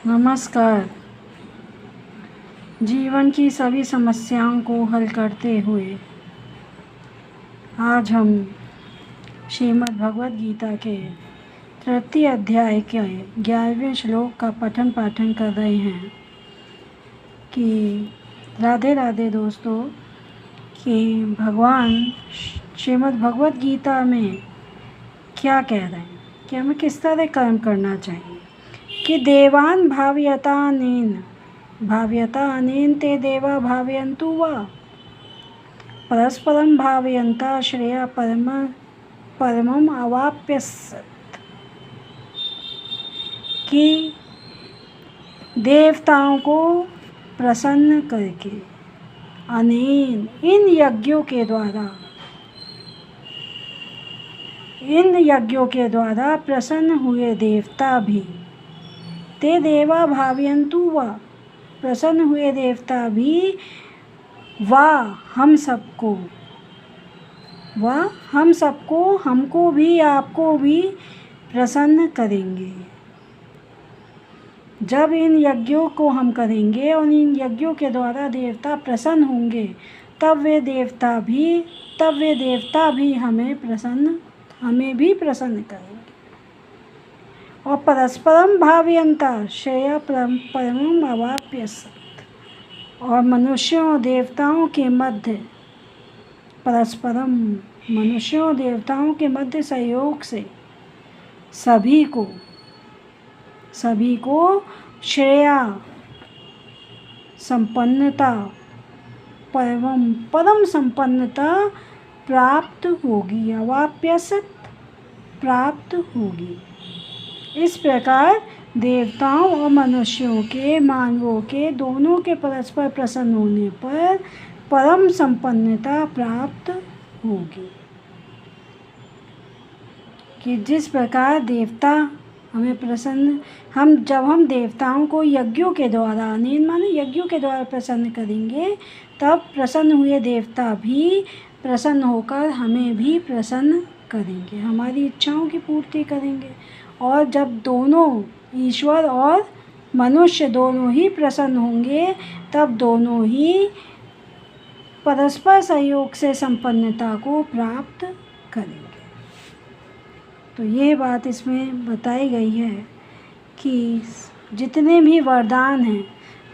नमस्कार। जीवन की सभी समस्याओं को हल करते हुए आज हम श्रीमद् भगवद गीता के तृतीय अध्याय के 11वें श्लोक का पठन पाठन कर रहे हैं कि राधे राधे दोस्तों, कि भगवान श्रीमद् भगवद गीता में क्या कह रहे हैं कि हमें किस तरह कर्म करना चाहिए कि देवान भावयता अनेन ते देवा भावयन्तु वा परस्परम भावयन्ता श्रेया परमम अवाप्यसत्। कि देवताओं को प्रसन्न करके अनेन इन यज्ञों के द्वारा प्रसन्न हुए देवता भी ते देवा भावयन्तु वा प्रसन्न हुए देवता भी हम सबको हमको भी आपको भी प्रसन्न करेंगे। जब इन यज्ञों को हम करेंगे और इन यज्ञों के द्वारा देवता प्रसन्न होंगे तब वे देवता भी हमें भी प्रसन्न करेंगे। और परस्परम भावयन्ता श्रेया परमम अवाप्यसत्। और मनुष्यों और देवताओं के मध्य सहयोग से सभी को श्रेया संपन्नता परम संपन्नता प्राप्त होगी, अवाप्यसत् प्राप्त होगी। इस प्रकार देवताओं और मनुष्यों के मानवों के दोनों के परस्पर प्रसन्न होने पर परम संपन्नता प्राप्त होगी। कि जिस प्रकार देवता हमें जब हम देवताओं को यज्ञों के द्वारा यज्ञों के द्वारा प्रसन्न करेंगे तब प्रसन्न हुए देवता भी प्रसन्न होकर हमें भी प्रसन्न करेंगे, हमारी इच्छाओं की पूर्ति करेंगे। और जब दोनों ईश्वर और मनुष्य दोनों ही प्रसन्न होंगे तब दोनों ही परस्पर सहयोग से संपन्नता को प्राप्त करेंगे। तो ये बात इसमें बताई गई है कि जितने भी वरदान हैं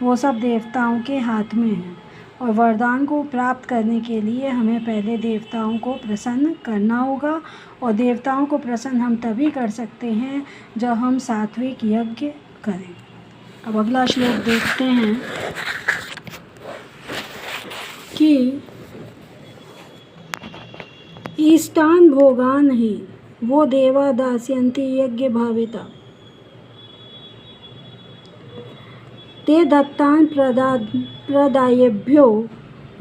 वो सब देवताओं के हाथ में हैं और वरदान को प्राप्त करने के लिए हमें पहले देवताओं को प्रसन्न करना होगा। और देवताओं को प्रसन्न हम तभी कर सकते हैं जब हम सात्विक यज्ञ करें। अब अगला श्लोक देखते हैं कि इष्टान भोगान ही वो देवा दास्यन्ति यज्ञ भाविता ते दत्तान प्रदायेभ्यो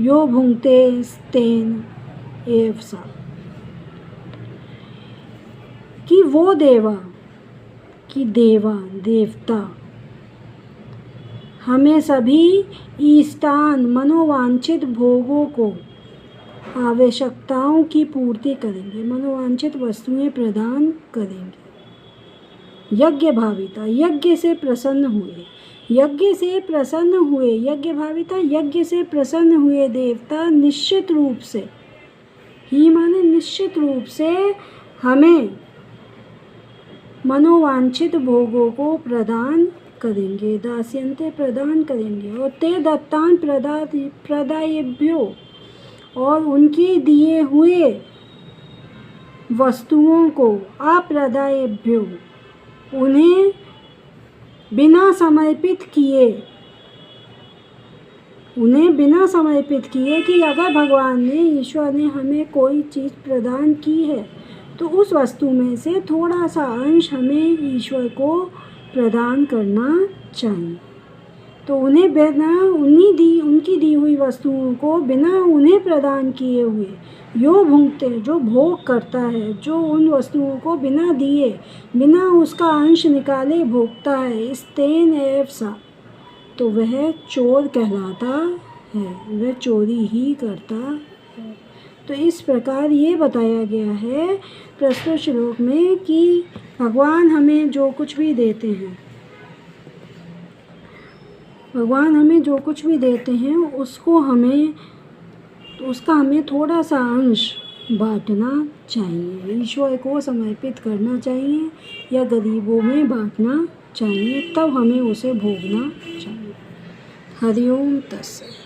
यो भुंक्ते तेन एव सा। कि वो देवता हमें सभी इष्टान मनोवांछित भोगों को आवश्यकताओं की पूर्ति करेंगे, मनोवांछित वस्तुएं प्रदान करेंगे। यज्ञ भाविता यज्ञ से प्रसन्न हुए देवता निश्चित रूप से हमें मनोवांछित भोगों को प्रदान करेंगे, दास्यन्ते प्रदान करेंगे। और ते दत्तान प्रदायेभ्यो और उनके दिए हुए वस्तुओं को अप्रदायेभ्यो उन्हें बिना समर्पित किए कि अगर भगवान ने ईश्वर ने हमें कोई चीज़ प्रदान की है तो उस वस्तु में से थोड़ा सा अंश हमें ईश्वर को प्रदान करना चाहिए। तो उन्हें बिना उनकी दी हुई वस्तुओं को बिना उन्हें प्रदान किए हुए यो भुंक्ते जो भोग करता है, जो उन वस्तुओं को बिना दिए बिना उसका अंश निकाले भोगता है, स्तेन एव सा, तो वह चोर कहलाता है, वह चोरी ही करता है। तो इस प्रकार ये बताया गया है प्रस्तुत श्लोक में कि भगवान हमें जो कुछ भी देते हैं भगवान हमें जो कुछ भी देते हैं उसका हमें थोड़ा सा अंश बांटना चाहिए, ईश्वर को समर्पित करना चाहिए या गरीबों में बांटना चाहिए, तब हमें उसे भोगना चाहिए। हरि ओम तत्सत।